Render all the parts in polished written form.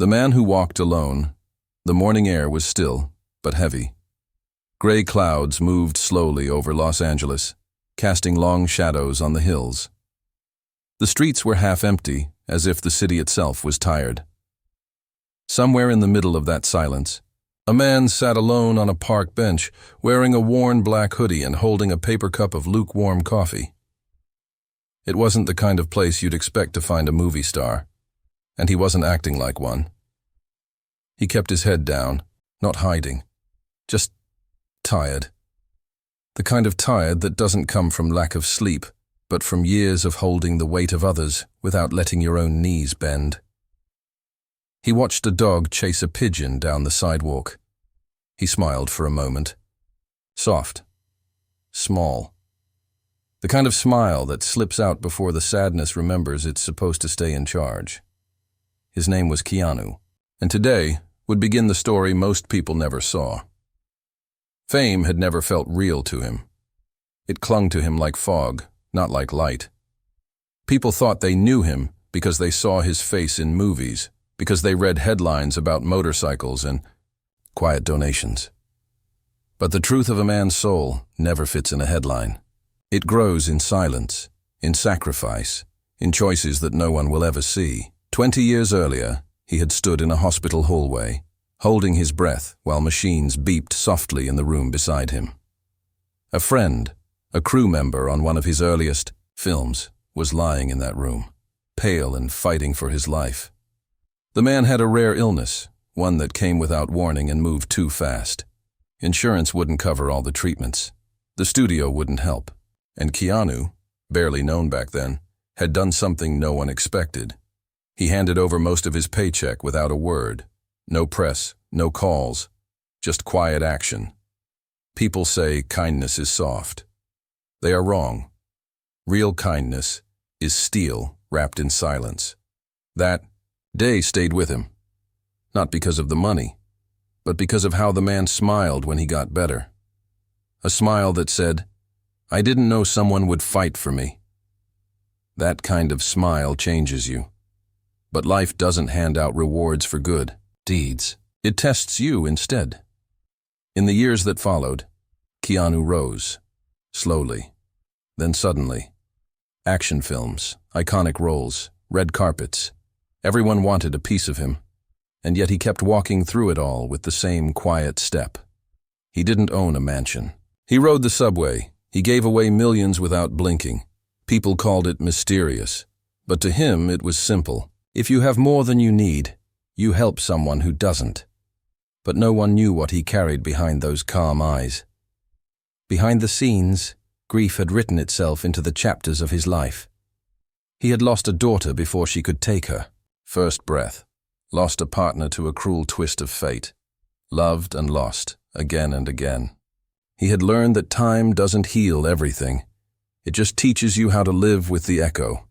The man who walked alone. The morning air was still, but heavy. Gray clouds moved slowly over Los Angeles, casting long shadows on the hills. The streets were half empty, as if the city itself was tired. Somewhere in the middle of that silence, a man sat alone on a park bench, wearing a worn black hoodie and holding a paper cup of lukewarm coffee. It wasn't the kind of place you'd expect to find a movie star, and he wasn't acting like one. He kept his head down, not hiding, just tired. The kind of tired that doesn't come from lack of sleep, but from years of holding the weight of others without letting your own knees bend. He watched a dog chase a pigeon down the sidewalk. He smiled for a moment. Soft. Small. The kind of smile that slips out before the sadness remembers it's supposed to stay in charge. His name was Keanu, and today would begin the story most people never saw. Fame had never felt real to him. It clung to him like fog, not like light. People thought they knew him because they saw his face in movies, because they read headlines about motorcycles and quiet donations. But the truth of a man's soul never fits in a headline. It grows in silence, in sacrifice, in choices that no one will ever see. 20 years earlier, he had stood in a hospital hallway, holding his breath while machines beeped softly in the room beside him. A friend, a crew member on one of his earliest films, was lying in that room, pale and fighting for his life. The man had a rare illness, one that came without warning and moved too fast. Insurance wouldn't cover all the treatments. The studio wouldn't help. And Keanu, barely known back then, had done something no one expected. He handed over most of his paycheck without a word. No press, no calls, just quiet action. People say kindness is soft. They are wrong. Real kindness is steel wrapped in silence. That day stayed with him, not because of the money, but because of how the man smiled when he got better. A smile that said, "I didn't know someone would fight for me." That kind of smile changes you. But life doesn't hand out rewards for good deeds. It tests you instead. In the years that followed, Keanu rose, slowly, then suddenly. Action films, iconic roles, red carpets. Everyone wanted a piece of him, and yet he kept walking through it all with the same quiet step. He didn't own a mansion. He rode the subway. He gave away millions without blinking. People called it mysterious, but to him it was simple. If you have more than you need, you help someone who doesn't. But no one knew what he carried behind those calm eyes. Behind the scenes, grief had written itself into the chapters of his life. He had lost a daughter before she could take her. First breath. Lost a partner to a cruel twist of fate. Loved and lost, again and again. He had learned that time doesn't heal everything. It just teaches you how to live with the echo.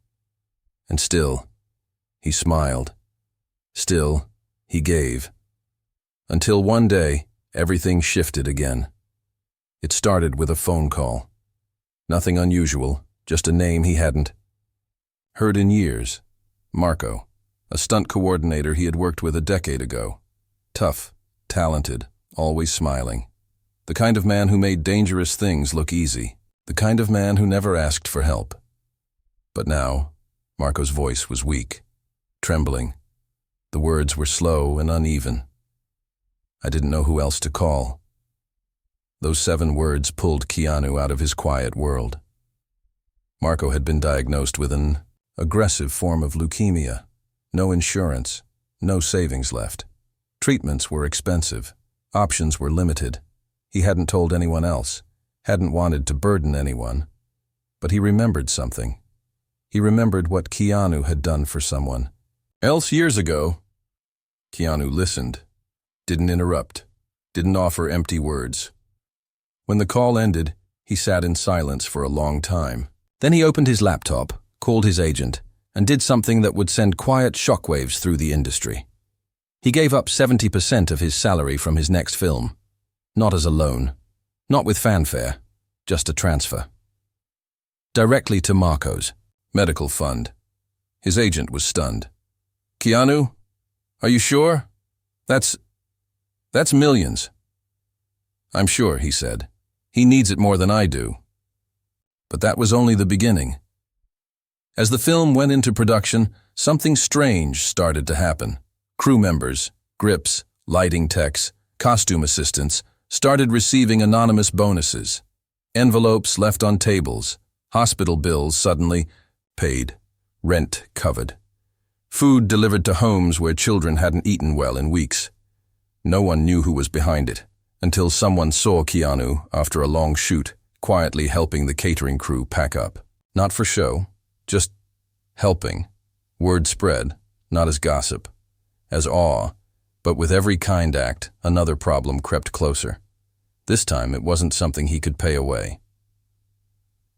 And still, he smiled. Still, he gave. Until one day, everything shifted again. It started with a phone call. Nothing unusual, just a name he hadn't heard in years. Marco, a stunt coordinator he had worked with a decade ago. Tough, talented, always smiling. The kind of man who made dangerous things look easy. The kind of man who never asked for help. But now, Marco's voice was weak, trembling. The words were slow and uneven. I didn't know who else to call. Those 7 words pulled Keanu out of his quiet world. Marco had been diagnosed with an aggressive form of leukemia. No insurance, no savings left. Treatments were expensive. Options were limited. He hadn't told anyone else, hadn't wanted to burden anyone. But he remembered something. He remembered what Keanu had done for someone else years ago. Keanu listened, didn't interrupt, didn't offer empty words. When the call ended, he sat in silence for a long time. Then he opened his laptop, called his agent, and did something that would send quiet shockwaves through the industry. He gave up 70% of his salary from his next film. Not as a loan, not with fanfare, just a transfer. Directly to Marco's medical fund. His agent was stunned. "Keanu?" Are you sure? That's millions. I'm sure, he said. He needs it more than I do. But that was only the beginning. As the film went into production, something strange started to happen. Crew members, grips, lighting techs, costume assistants started receiving anonymous bonuses. Envelopes left on tables, hospital bills suddenly paid, rent covered. Food delivered to homes where children hadn't eaten well in weeks. No one knew who was behind it, until someone saw Keanu, after a long shoot, quietly helping the catering crew pack up. Not for show, just helping. Word spread, not as gossip, as awe, but with every kind act, another problem crept closer. This time it wasn't something he could pay away.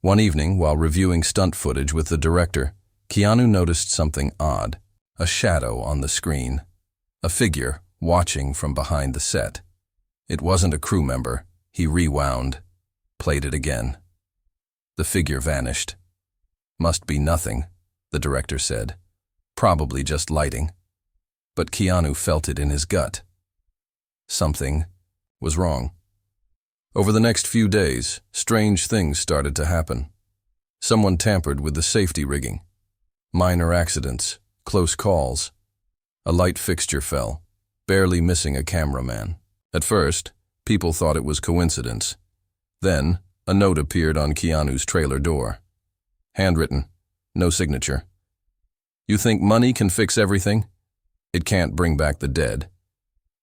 One evening, while reviewing stunt footage with the director, Keanu noticed something odd, a shadow on the screen, a figure watching from behind the set. It wasn't a crew member. He rewound, played it again. The figure vanished. Must be nothing, the director said. Probably just lighting. But Keanu felt it in his gut. Something was wrong. Over the next few days, strange things started to happen. Someone tampered with the safety rigging. Minor accidents, close calls. A light fixture fell, barely missing a cameraman. At first, people thought it was coincidence. Then, a note appeared on Keanu's trailer door. Handwritten, no signature. You think money can fix everything? It can't bring back the dead.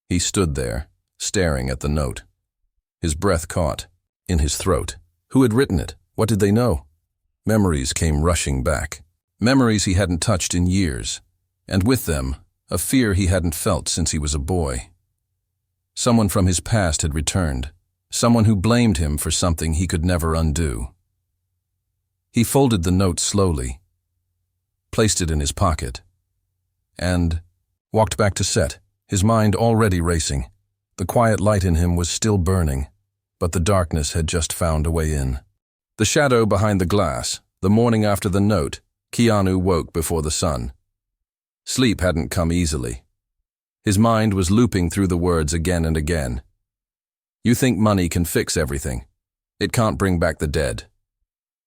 He stood there, staring at the note. His breath caught, in his throat. Who had written it? What did they know? Memories came rushing back. Memories he hadn't touched in years. And with them, a fear he hadn't felt since he was a boy. Someone from his past had returned. Someone who blamed him for something he could never undo. He folded the note slowly, placed it in his pocket, and walked back to set, his mind already racing. The quiet light in him was still burning, but the darkness had just found a way in. The shadow behind the glass, the morning after the note, Keanu woke before the sun. Sleep hadn't come easily. His mind was looping through the words again and again. You think money can fix everything. It can't bring back the dead.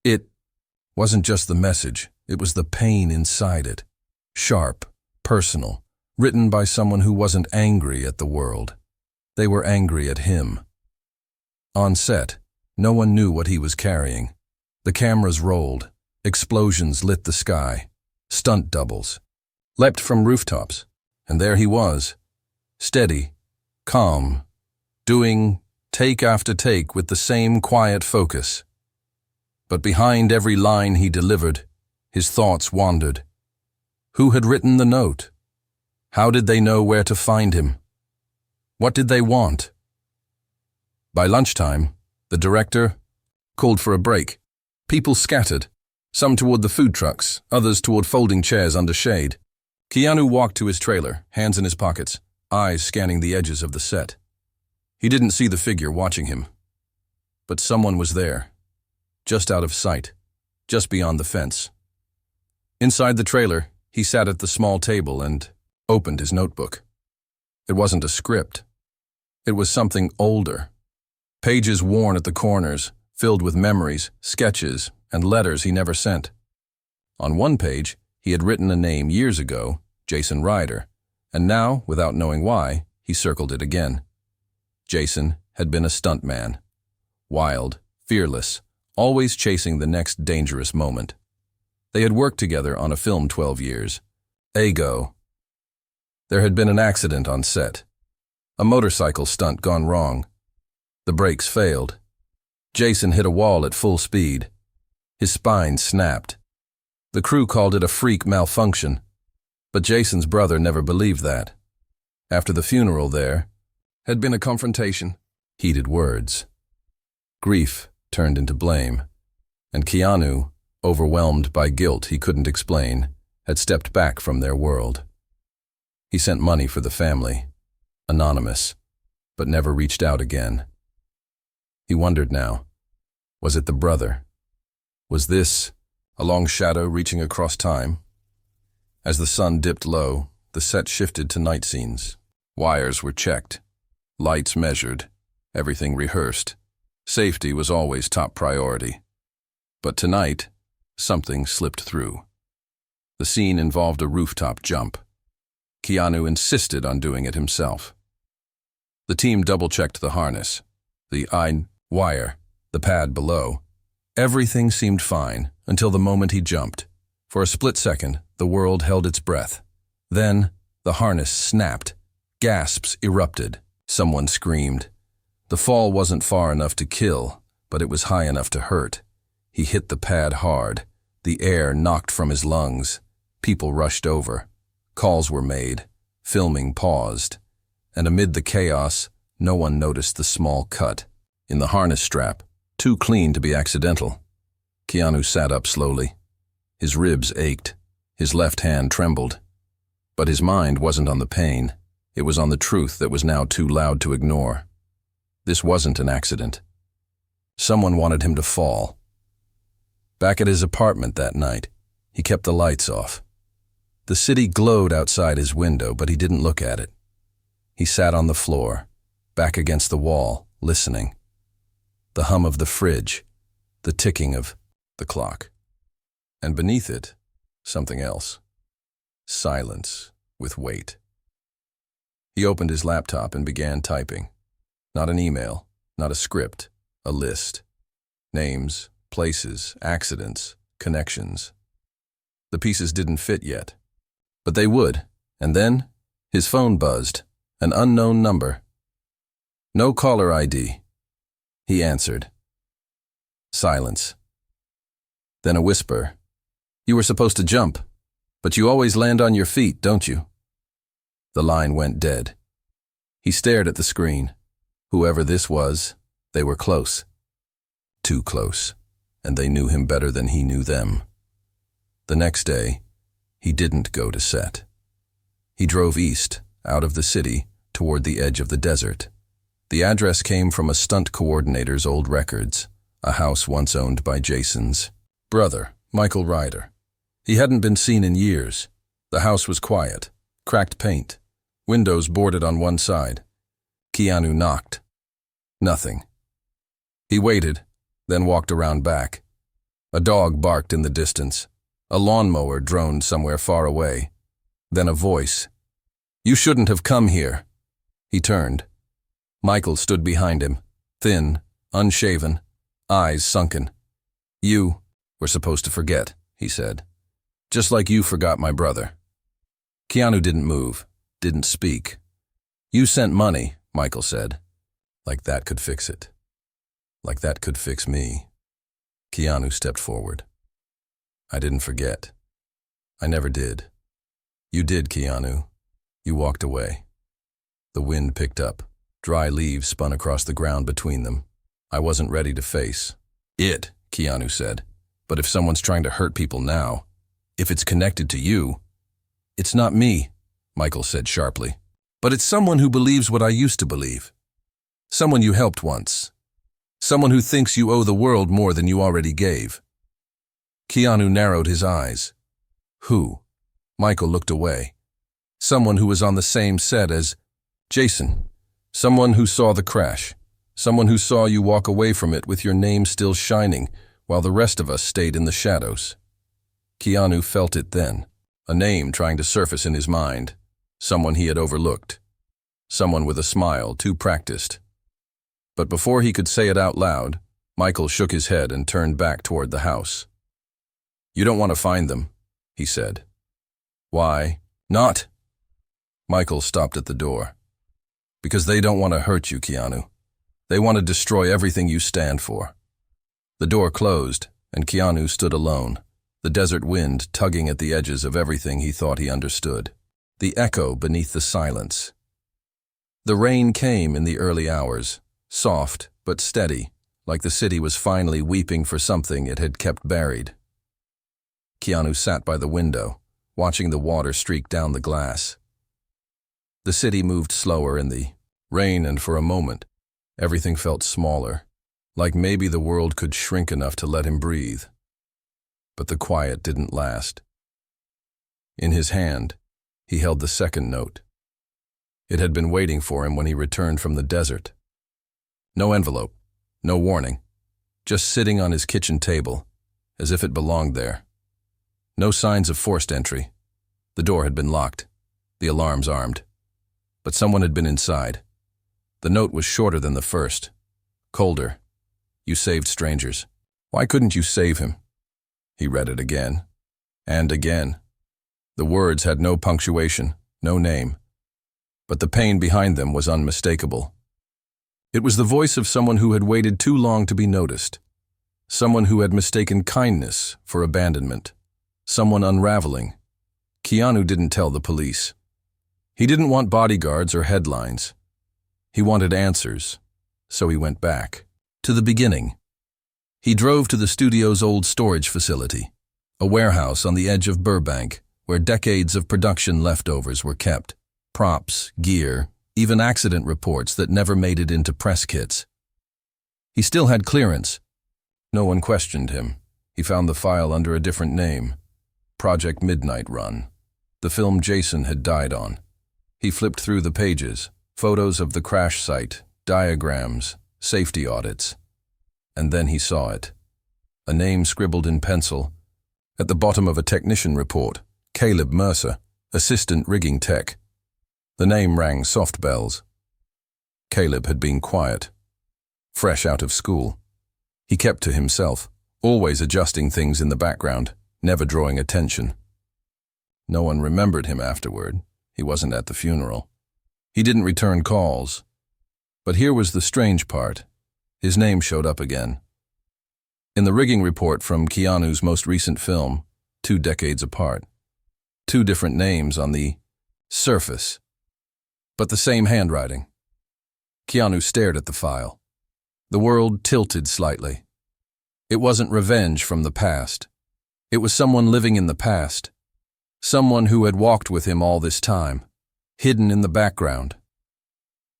It wasn't just the message, it was the pain inside it. Sharp, personal, written by someone who wasn't angry at the world. They were angry at him. On set, no one knew what he was carrying. The cameras rolled, explosions lit the sky, stunt doubles leapt from rooftops, and there he was, steady, calm, doing take after take with the same quiet focus. But behind every line he delivered, his thoughts wandered. Who had written the note? How did they know where to find him? What did they want? By lunchtime, the director called for a break. People scattered, some toward the food trucks, others toward folding chairs under shade. Keanu walked to his trailer, hands in his pockets, eyes scanning the edges of the set. He didn't see the figure watching him. But someone was there, just out of sight, just beyond the fence. Inside the trailer, he sat at the small table and opened his notebook. It wasn't a script. It was something older. Pages worn at the corners, filled with memories, sketches, and letters he never sent. On one page, he had written a name years ago, Jason Ryder, and now, without knowing why, he circled it again. Jason had been a stuntman. Wild, fearless, always chasing the next dangerous moment. They had worked together on a film 12 years. Ago. There had been an accident on set. A motorcycle stunt gone wrong. The brakes failed. Jason hit a wall at full speed. His spine snapped. The crew called it a freak malfunction, but Jason's brother never believed that. After the funeral there had been a confrontation, heated words. Grief turned into blame, and Keanu, overwhelmed by guilt he couldn't explain, had stepped back from their world. He sent money for the family, anonymous, but never reached out again. He wondered now, was it the brother? Was this a long shadow reaching across time? As the sun dipped low, the set shifted to night scenes. Wires were checked, lights measured, everything rehearsed. Safety was always top priority. But tonight, something slipped through. The scene involved a rooftop jump. Keanu insisted on doing it himself. The team double-checked the harness, the wire, the pad below. Everything seemed fine until the moment he jumped. For a split second, the world held its breath. Then, the harness snapped. Gasps erupted. Someone screamed. The fall wasn't far enough to kill, but it was high enough to hurt. He hit the pad hard. The air knocked from his lungs. People rushed over. Calls were made. Filming paused. And amid the chaos, no one noticed the small cut in the harness strap, too clean to be accidental. Keanu sat up slowly. His ribs ached. His left hand trembled. But his mind wasn't on the pain. It was on the truth that was now too loud to ignore. This wasn't an accident. Someone wanted him to fall. Back at his apartment that night, he kept the lights off. The city glowed outside his window, but he didn't look at it. He sat on the floor, back against the wall, listening. The hum of the fridge, the ticking of the clock. And beneath it, something else. Silence with weight. He opened his laptop and began typing. Not an email, not a script, a list. Names, places, accidents, connections. The pieces didn't fit yet. But they would, and then his phone buzzed, an unknown number. No caller ID. He answered. Silence. Then a whisper. You were supposed to jump, but you always land on your feet, don't you? The line went dead. He stared at the screen. Whoever this was, they were close. Too close, and they knew him better than he knew them. The next day, he didn't go to set. He drove east, out of the city, toward the edge of the desert. The address came from a stunt coordinator's old records, a house once owned by Jason's brother, Michael Ryder. He hadn't been seen in years. The house was quiet, cracked paint, windows boarded on one side. Keanu knocked. Nothing. He waited, then walked around back. A dog barked in the distance. A lawnmower droned somewhere far away. Then a voice. You shouldn't have come here. He turned. Michael stood behind him, thin, unshaven, eyes sunken. You were supposed to forget, he said. Just like you forgot my brother. Keanu didn't move, didn't speak. You sent money, Michael said. Like that could fix it. Like that could fix me. Keanu stepped forward. I didn't forget. I never did. You did, Keanu. You walked away. The wind picked up. Dry leaves spun across the ground between them. I wasn't ready to face it, Keanu said. But if someone's trying to hurt people now, if it's connected to you, it's not me, Michael said sharply. But it's someone who believes what I used to believe. Someone you helped once. Someone who thinks you owe the world more than you already gave. Keanu narrowed his eyes. Who? Michael looked away. Someone who was on the same set as Jason. Someone who saw the crash. Someone who saw you walk away from it with your name still shining, while the rest of us stayed in the shadows. Keanu felt it then, a name trying to surface in his mind. Someone he had overlooked. Someone with a smile too practiced. But before he could say it out loud, Michael shook his head and turned back toward the house. You don't want to find them, he said. Why not? Michael stopped at the door. Because they don't want to hurt you, Keanu. They want to destroy everything you stand for. The door closed, and Keanu stood alone, the desert wind tugging at the edges of everything he thought he understood, the echo beneath the silence. The rain came in the early hours, soft but steady, like the city was finally weeping for something it had kept buried. Keanu sat by the window, watching the water streak down the glass. The city moved slower in the rain, and for a moment, everything felt smaller, like maybe the world could shrink enough to let him breathe. But the quiet didn't last. In his hand, He held the second note. It had been waiting for him when he returned from the desert. No envelope, no warning, just sitting on his kitchen table, as if it belonged there. No signs of forced entry. The door had been locked, the alarms armed. But someone had been inside. The note was shorter than the first, colder. You saved strangers. Why couldn't you save him? He read it again, and again. The words had no punctuation, no name. But the pain behind them was unmistakable. It was the voice of someone who had waited too long to be noticed. Someone who had mistaken kindness for abandonment. Someone unraveling. Keanu didn't tell the police. He didn't want bodyguards or headlines. He wanted answers, so he went back. To the beginning. He drove to the studio's old storage facility, a warehouse on the edge of Burbank, where decades of production leftovers were kept. Props, gear, even accident reports that never made it into press kits. He still had clearance. No one questioned him. He found the file under a different name. Project Midnight Run. The film Jason had died on. He flipped through the pages, photos of the crash site, diagrams, safety audits. And then he saw it. A name scribbled in pencil. At the bottom of a technician report, Caleb Mercer, assistant rigging tech. The name rang soft bells. Caleb had been quiet, fresh out of school. He kept to himself, always adjusting things in the background, never drawing attention. No one remembered him afterward. He wasn't at the funeral. He didn't return calls. But here was the strange part. His name showed up again. In the rigging report from Keanu's most recent film, 2 decades apart. 2 different names on the surface, but the same handwriting. Keanu stared at the file. The world tilted slightly. It wasn't revenge from the past. It was someone living in the past. Someone who had walked with him all this time, hidden in the background.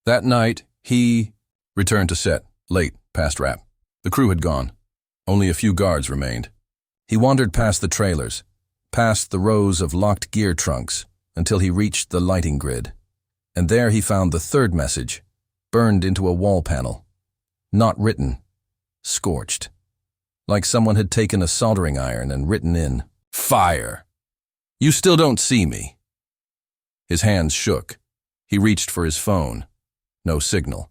That night, he returned to set, late, past wrap. The crew had gone. Only a few guards remained. He wandered past the trailers, past the rows of locked gear trunks, until he reached the lighting grid. And there he found the third message, burned into a wall panel. Not written, scorched. Like someone had taken a soldering iron and written in, "Fire! You still don't see me." His hands shook. He reached for his phone. No signal.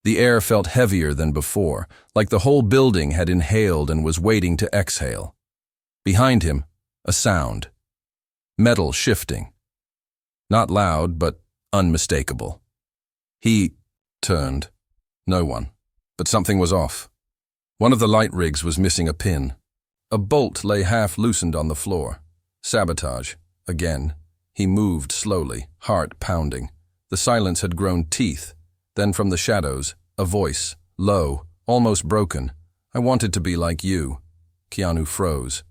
The air felt heavier than before, like the whole building had inhaled and was waiting to exhale. Behind him, a sound. Metal shifting. Not loud, but unmistakable. He turned. No one. But something was off. One of the light rigs was missing a pin. A bolt lay half loosened on the floor. Sabotage. Again. He moved slowly, heart pounding. The silence had grown teeth. Then from the shadows, a voice, low, almost broken. "I wanted to be like you." Keanu froze.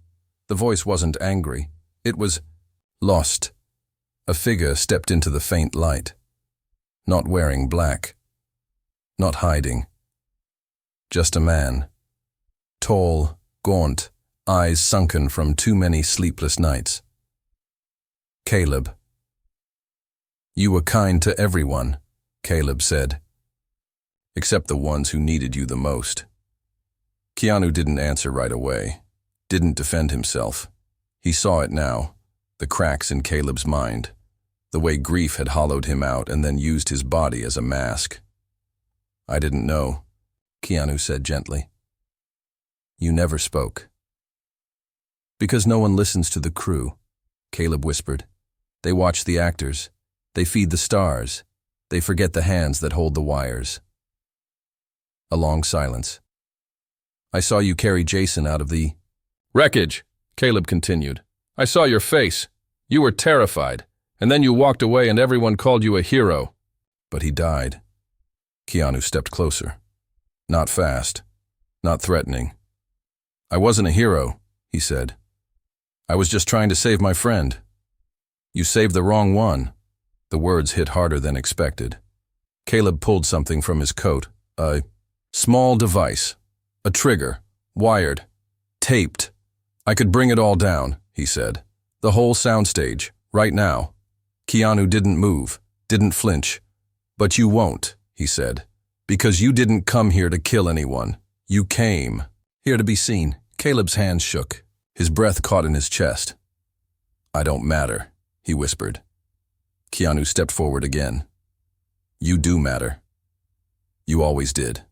The voice wasn't angry. It was lost. A figure stepped into the faint light. Not wearing black. Not hiding. Just a man. Tall, gaunt, eyes sunken from too many sleepless nights. Caleb. "You were kind to everyone," Caleb said. "Except the ones who needed you the most." Keanu didn't answer right away. Didn't defend himself. He saw it now. The cracks in Caleb's mind. The way grief had hollowed him out and then used his body as a mask. "I didn't know," Keanu said gently. "You never spoke." "Because no one listens to the crew," Caleb whispered. "They watch the actors. They feed the stars. They forget the hands that hold the wires." A long silence. "I saw you carry Jason out of the wreckage," Caleb continued. "I saw your face. You were terrified. And then you walked away and everyone called you a hero." "But he died." Keanu stepped closer. Not fast. Not threatening. "I wasn't a hero," he said. "I was just trying to save my friend." "You saved the wrong one." The words hit harder than expected. Caleb pulled something from his coat. A small device. A trigger. Wired. Taped. "I could bring it all down," he said. "The whole soundstage. Right now." Keanu didn't move, didn't flinch. "But you won't," he said, "because you didn't come here to kill anyone. You came here to be seen." Caleb's hands shook. His breath caught in his chest. "I don't matter," he whispered. Keanu stepped forward again. "You do matter. You always did.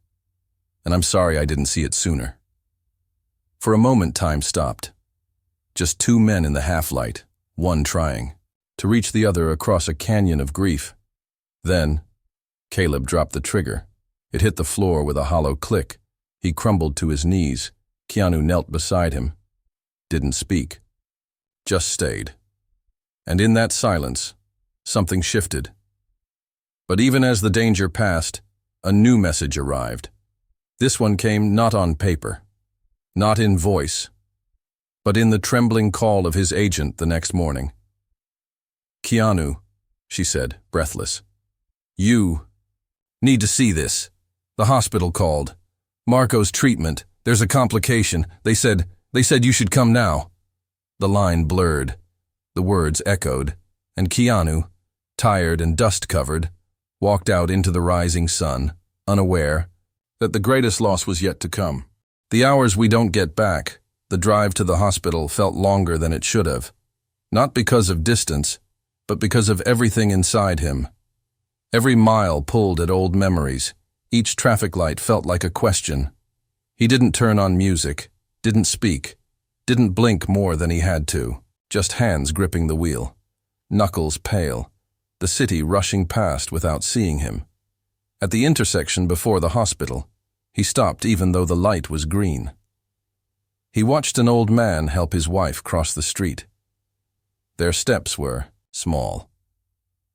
And I'm sorry I didn't see it sooner." For a moment, time stopped. Just two men in the half-light, one trying to reach the other across a canyon of grief. Then, Caleb dropped the trigger. It hit the floor with a hollow click. He crumbled to his knees. Keanu knelt beside him. Didn't speak. Just stayed. And in that silence, something shifted. But even as the danger passed, a new message arrived. This one came not on paper, not in voice, but in the trembling call of his agent the next morning. "Keanu," she said, breathless, "you need to see this. The hospital called. Marco's treatment. There's a complication. They said you should come now." The line blurred. The words echoed, and Keanu, tired and dust-covered, walked out into the rising sun, unaware that the greatest loss was yet to come. The hours we don't get back, the drive to the hospital felt longer than it should have. Not because of distance, but because of everything inside him. Every mile pulled at old memories. Each traffic light felt like a question. He didn't turn on music, didn't speak, didn't blink more than he had to, just hands gripping the wheel, knuckles pale, the city rushing past without seeing him. At the intersection before the hospital, he stopped even though the light was green. He watched an old man help his wife cross the street. Their steps were small.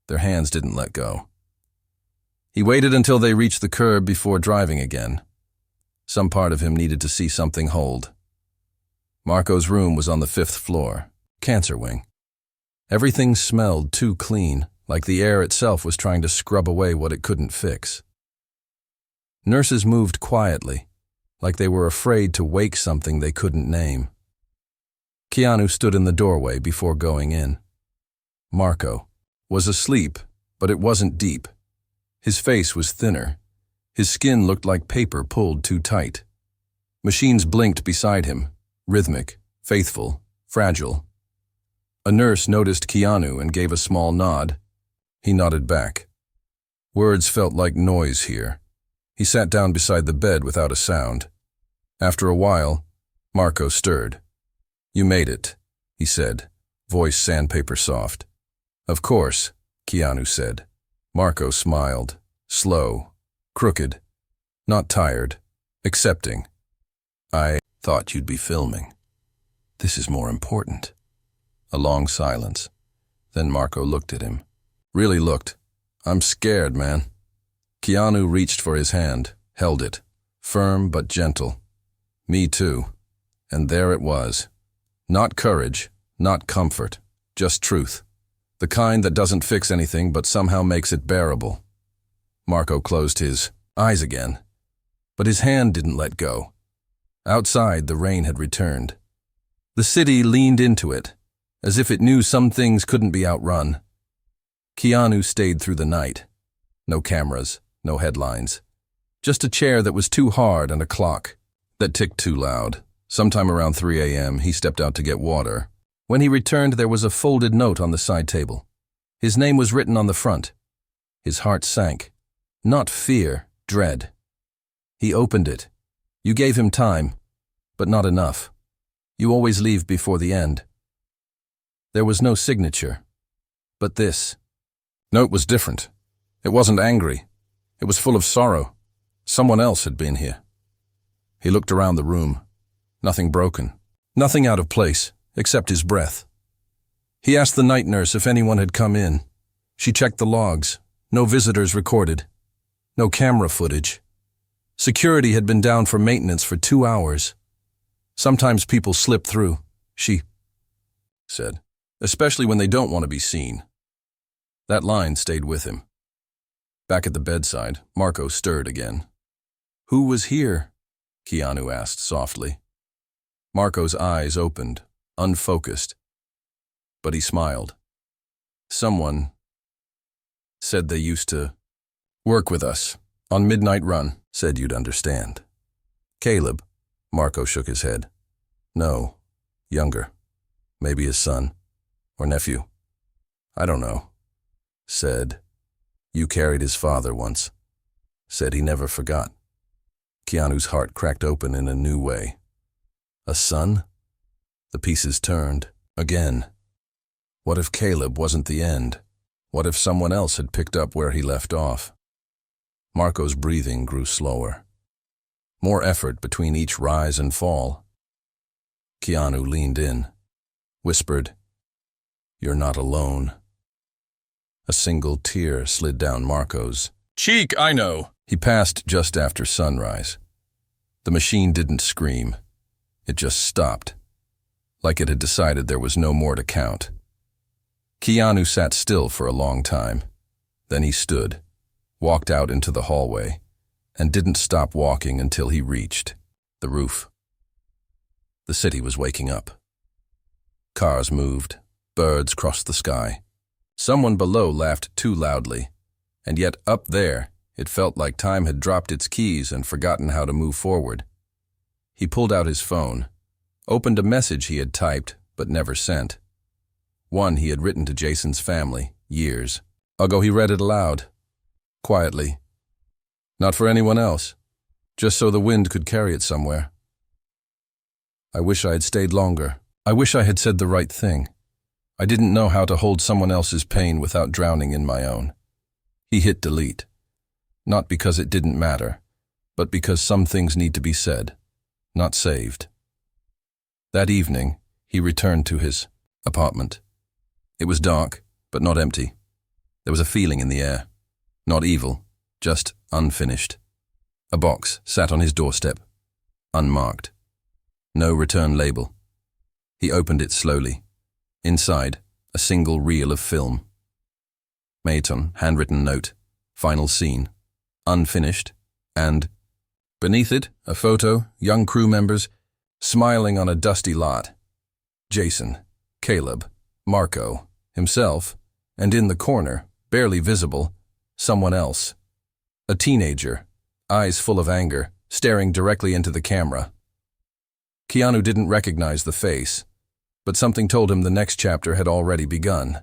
Their hands didn't let go. He waited until they reached the curb before driving again. Some part of him needed to see something hold. Marco's room was on the 5th floor, cancer wing. Everything smelled too clean, like the air itself was trying to scrub away what it couldn't fix. Nurses moved quietly, like they were afraid to wake something they couldn't name. Keanu stood in the doorway before going in. Marco was asleep, but it wasn't deep. His face was thinner. His skin looked like paper pulled too tight. Machines blinked beside him, rhythmic, faithful, fragile. A nurse noticed Keanu and gave a small nod. He nodded back. Words felt like noise here. He sat down beside the bed without a sound. After a while, Marco stirred. "You made it," he said, voice sandpaper soft. "Of course," Keanu said. Marco smiled, slow, crooked, not tired, accepting. "I thought you'd be filming. This is more important." A long silence. Then Marco looked at him. Really looked. "I'm scared, man." Keanu reached for his hand, held it, firm but gentle. "Me too." And there it was. Not courage, not comfort, just truth. The kind that doesn't fix anything but somehow makes it bearable. Marco closed his eyes again, but his hand didn't let go. Outside, the rain had returned. The city leaned into it, as if it knew some things couldn't be outrun. Keanu stayed through the night. No cameras, no headlines. Just a chair that was too hard and a clock that ticked too loud. Sometime around 3 a.m., he stepped out to get water. When he returned, there was a folded note on the side table. His name was written on the front. His heart sank. Not fear, dread. He opened it. "You gave him time, but not enough. You always leave before the end." There was no signature, but this. Note was different. It wasn't angry. It was full of sorrow. Someone else had been here. He looked around the room. Nothing broken. Nothing out of place, except his breath. He asked the night nurse if anyone had come in. She checked the logs. No visitors recorded. No camera footage. Security had been down for maintenance for 2 hours. "Sometimes people slip through," she said, "especially when they don't want to be seen." That line stayed with him. Back at the bedside, Marco stirred again. "Who was here?" Keanu asked softly. Marco's eyes opened, unfocused, but he smiled. Someone said they used to work with us on Midnight Run, said you'd understand. Caleb, Marco shook his head. No, younger. Maybe his son or nephew. I don't know. Said, you carried his father once. Said he never forgot. Keanu's heart cracked open in a new way. A son? The pieces turned. Again. What if Caleb wasn't the end? What if someone else had picked up where he left off? Marco's breathing grew slower. More effort between each rise and fall. Keanu leaned in, whispered, "You're not alone." A single tear slid down Marco's cheek. I know. He passed just after sunrise. The machine didn't scream. It just stopped, like it had decided there was no more to count. Keanu sat still for a long time. Then he stood, walked out into the hallway, and didn't stop walking until he reached the roof. The city was waking up. Cars moved, birds crossed the sky. Someone below laughed too loudly, and yet up there, it felt like time had dropped its keys and forgotten how to move forward. He pulled out his phone, opened a message he had typed but never sent. One he had written to Jason's family, years ago. He read it aloud, quietly. Not for anyone else, just so the wind could carry it somewhere. I wish I had stayed longer. I wish I had said the right thing. I didn't know how to hold someone else's pain without drowning in my own. He hit delete. Not because it didn't matter, but because some things need to be said, not saved. That evening, he returned to his apartment. It was dark, but not empty. There was a feeling in the air. Not evil, just unfinished. A box sat on his doorstep, unmarked. No return label. He opened it slowly. Inside, a single reel of film. Mayton, handwritten note, final scene, unfinished, and beneath it, a photo, young crew members, smiling on a dusty lot. Jason, Caleb, Marco, himself, and in the corner, barely visible, someone else. A teenager, eyes full of anger, staring directly into the camera. Keanu didn't recognize the face, but something told him the next chapter had already begun.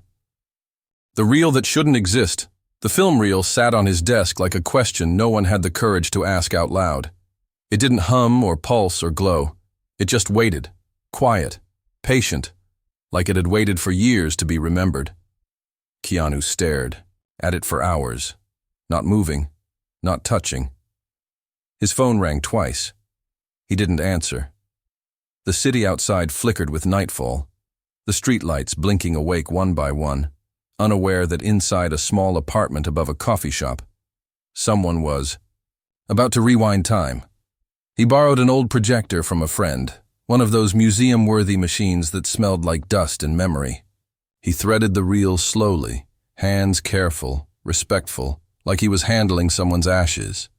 The reel that shouldn't exist, the film reel, sat on his desk like a question no one had the courage to ask out loud. It didn't hum or pulse or glow. It just waited, quiet, patient, like it had waited for years to be remembered. Keanu stared at it for hours, not moving, not touching. His phone rang twice. He didn't answer. The city outside flickered with nightfall, the streetlights blinking awake one by one, unaware that inside a small apartment above a coffee shop, someone was about to rewind time. He borrowed an old projector from a friend, one of those museum-worthy machines that smelled like dust and memory. He threaded the reel slowly, hands careful, respectful, like he was handling someone's ashes.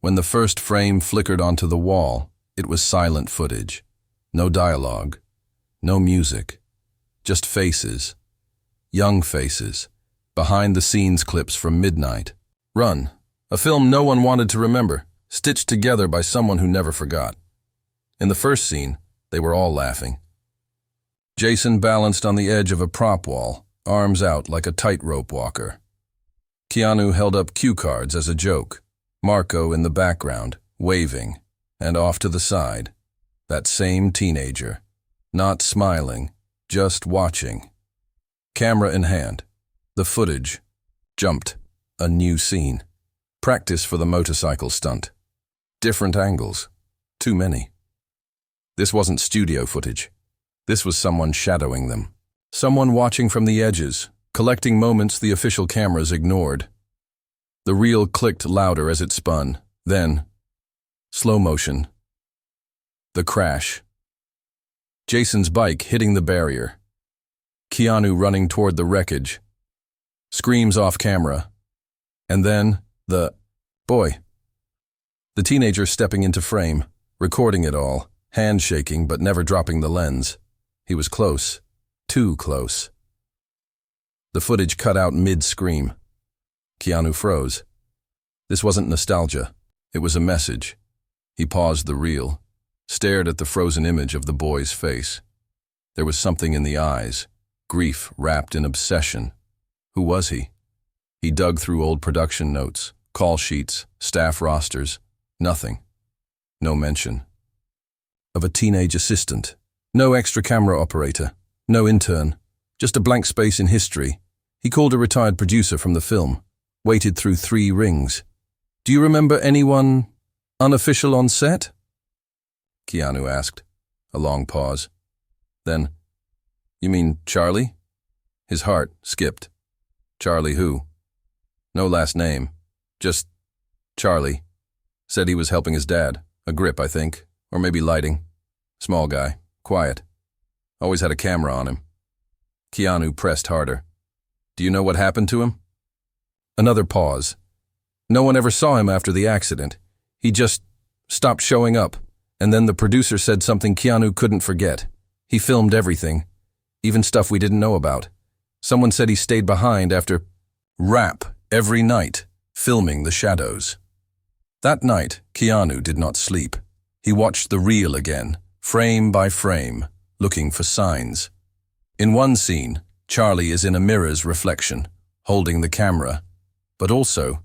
When the first frame flickered onto the wall, it was silent footage. No dialogue, no music, just faces, young faces, behind-the-scenes clips from Midnight Run, a film no one wanted to remember, stitched together by someone who never forgot. In the first scene, they were all laughing. Jason balanced on the edge of a prop wall, arms out like a tightrope walker. Keanu held up cue cards as a joke, Marco in the background, waving, and off to the side. That same teenager, not smiling, just watching. Camera in hand, the footage jumped, a new scene. Practice for the motorcycle stunt. Different angles, too many. This wasn't studio footage. This was someone shadowing them. Someone watching from the edges, collecting moments the official cameras ignored. The reel clicked louder as it spun, then, slow motion. The crash. Jason's bike hitting the barrier. Keanu running toward the wreckage. Screams off camera. And then, the teenager stepping into frame, recording it all, hand shaking but never dropping the lens. He was close, too close. The footage cut out mid-scream. Keanu froze. This wasn't nostalgia. It was a message. He paused the reel, stared at the frozen image of the boy's face. There was something in the eyes, grief wrapped in obsession. Who was he? He dug through old production notes, call sheets, staff rosters. Nothing. No mention of a teenage assistant. No extra camera operator. No intern. Just a blank space in history. He called a retired producer from the film. Waited through 3 rings. "Do you remember anyone unofficial on set?" Keanu asked. A long pause. Then, "You mean Charlie?" His heart skipped. "Charlie who?" "No last name. Just Charlie. Said he was helping his dad. A grip, I think. Or maybe lighting. Small guy. Quiet. Always had a camera on him." Keanu pressed harder. "Do you know what happened to him?" Another pause. "No one ever saw him after the accident. He just stopped showing up. And then the producer said something Keanu couldn't forget. He filmed everything. Even stuff we didn't know about. Someone said he stayed behind after rap every night, filming the shadows." That night, Keanu did not sleep. He watched the reel again, frame by frame, looking for signs. In one scene, Charlie is in a mirror's reflection, holding the camera, but also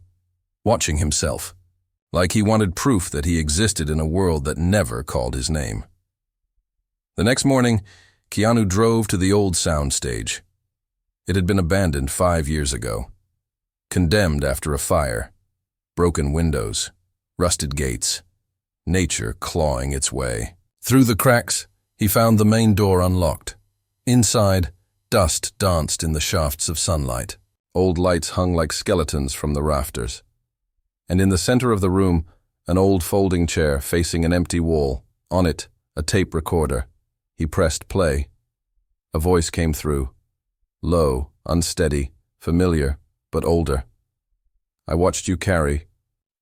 watching himself, like he wanted proof that he existed in a world that never called his name. The next morning, Keanu drove to the old soundstage. It had been abandoned 5 years ago. Condemned after a fire. Broken windows. Rusted gates. Nature clawing its way. Through the cracks, he found the main door unlocked. Inside, dust danced in the shafts of sunlight. Old lights hung like skeletons from the rafters. And in the center of the room, an old folding chair facing an empty wall. On it, a tape recorder. He pressed play. A voice came through. Low, unsteady, familiar, but older. "I watched you carry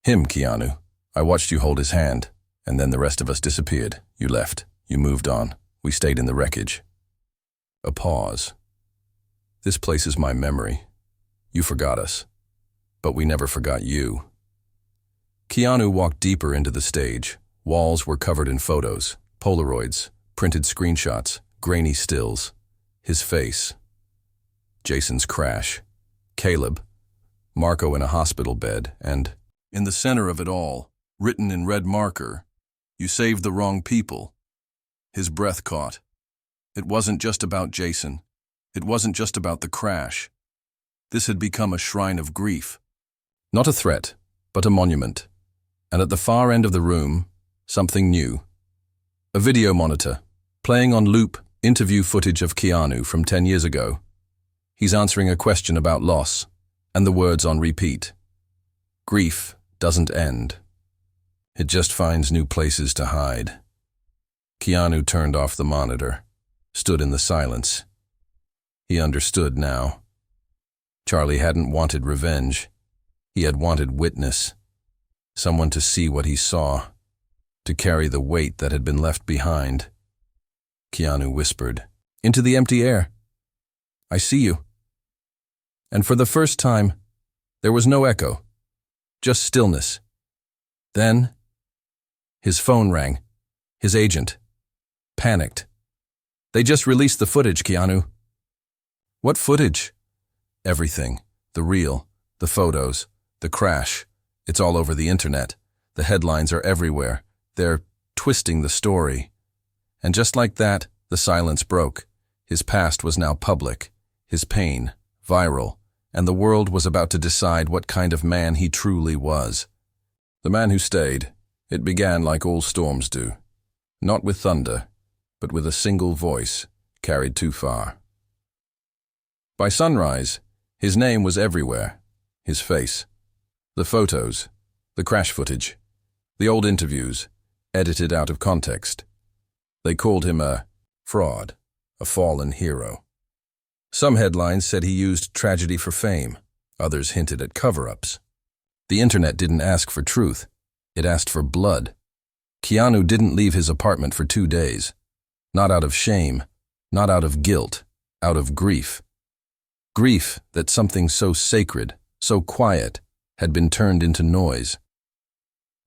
him, Keanu. I watched you hold his hand, and then the rest of us disappeared. You left. You moved on. We stayed in the wreckage." A pause. "This place is my memory. You forgot us, but we never forgot you." Keanu walked deeper into the stage. Walls were covered in photos, Polaroids, printed screenshots, grainy stills. His face. Jason's crash. Caleb. Marco in a hospital bed, and in the center of it all, written in red marker, "You saved the wrong people." His breath caught. It wasn't just about Jason. It wasn't just about the crash. This had become a shrine of grief. Not a threat, but a monument. And at the far end of the room, something new. A video monitor, playing on loop interview footage of Keanu from 10 years ago. He's answering a question about loss, and the words on repeat. Grief doesn't end. It just finds new places to hide. Keanu turned off the monitor, stood in the silence. He understood now. Charlie hadn't wanted revenge. He had wanted witness. Someone to see what he saw, to carry the weight that had been left behind. Keanu whispered, into the empty air, "I see you." And for the first time, there was no echo, just stillness. Then, his phone rang. His agent. Panicked. "They just released the footage, Keanu." "What footage?" "Everything. The reel, the photos, the crash. It's all over the internet. The headlines are everywhere. They're twisting the story." And just like that, the silence broke. His past was now public, his pain viral, and the world was about to decide what kind of man he truly was. The man who stayed. It began like all storms do. Not with thunder, but with a single voice, carried too far. By sunrise, his name was everywhere. His face. The photos. The crash footage. The old interviews, edited out of context. They called him a fraud, a fallen hero. Some headlines said he used tragedy for fame. Others hinted at cover-ups. The internet didn't ask for truth. It asked for blood. Keanu didn't leave his apartment for 2 days. Not out of shame, not out of guilt, out of grief. Grief that something so sacred, so quiet, had been turned into noise.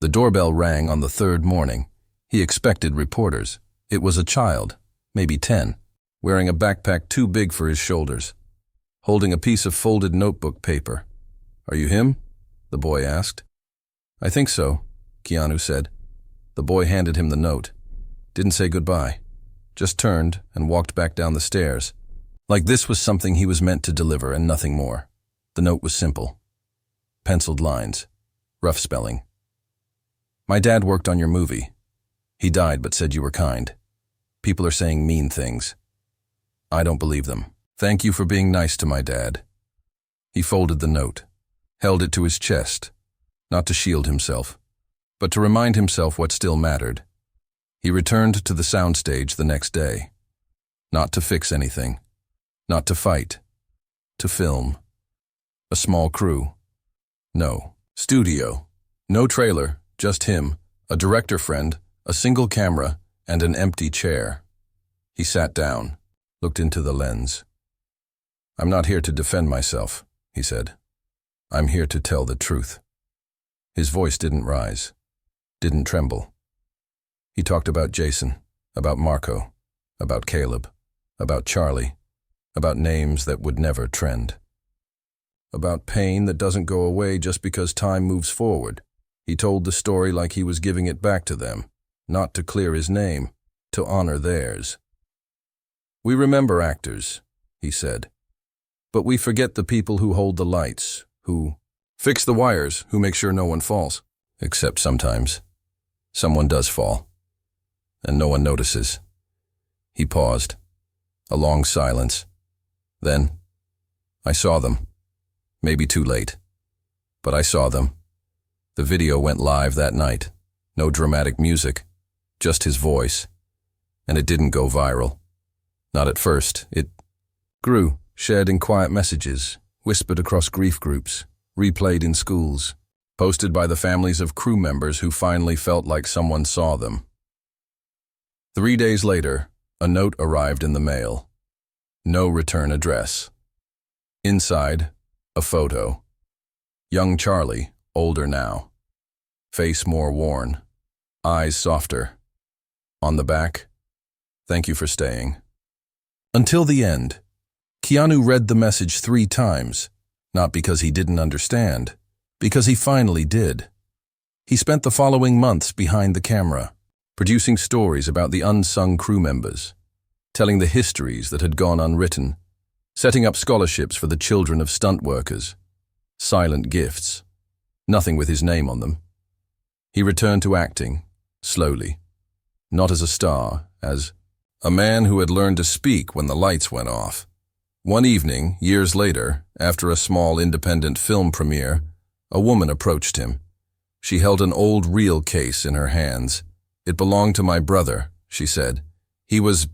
The doorbell rang on the third morning. He expected reporters. It was a child, maybe 10, wearing a backpack too big for his shoulders, holding a piece of folded notebook paper. "Are you him?" the boy asked. "I think so," Keanu said. The boy handed him the note. Didn't say goodbye. Just turned and walked back down the stairs. Like this was something he was meant to deliver and nothing more. The note was simple. Penciled lines. Rough spelling. "My dad worked on your movie. He died but said you were kind. People are saying mean things. I don't believe them. Thank you for being nice to my dad." He folded the note, held it to his chest, not to shield himself, but to remind himself what still mattered. He returned to the soundstage the next day. Not to fix anything. Not to fight. To film. A small crew. No studio. No trailer, just him, a director friend, a single camera, and an empty chair. He sat down, looked into the lens. "I'm not here to defend myself," he said. "I'm here to tell the truth." His voice didn't rise, didn't tremble. He talked about Jason, about Marco, about Caleb, about Charlie, about names that would never trend. About pain that doesn't go away just because time moves forward. He told the story like he was giving it back to them, not to clear his name, to honor theirs. "We remember actors," he said, "but we forget the people who hold the lights, who fix the wires, who make sure no one falls. Except sometimes, someone does fall, and no one notices." He paused. A long silence. Then, "I saw them. Maybe too late. But I saw them." The video went live that night. No dramatic music, just his voice. And it didn't go viral. Not at first. It grew, shared in quiet messages, whispered across grief groups, replayed in schools, posted by the families of crew members who finally felt like someone saw them. 3 days later, a note arrived in the mail. No return address. Inside, a photo. Young Charlie, older now. Face more worn. Eyes softer. On the back, "Thank you for staying." Until the end, Keanu read the message 3 times, not because he didn't understand, because he finally did. He spent the following months behind the camera, producing stories about the unsung crew members, telling the histories that had gone unwritten, setting up scholarships for the children of stunt workers. Silent gifts. Nothing with his name on them. He returned to acting, slowly. Not as a star, as a man who had learned to speak when the lights went off. One evening, years later, after a small independent film premiere, a woman approached him. She held an old reel case in her hands. "It belonged to my brother," she said. "He was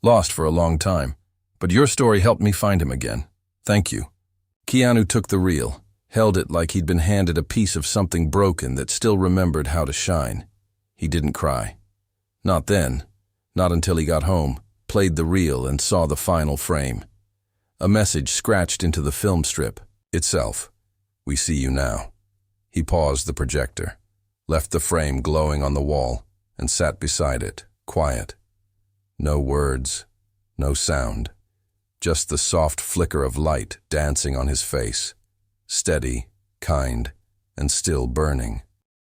lost for a long time, but your story helped me find him again. Thank you." Keanu took the reel, held it like he'd been handed a piece of something broken that still remembered how to shine. He didn't cry. Not then, not until he got home, played the reel and saw the final frame. A message scratched into the film strip itself. "We see you now." He paused the projector, left the frame glowing on the wall, and sat beside it, quiet. No words, no sound, just the soft flicker of light dancing on his face, steady, kind, and still burning.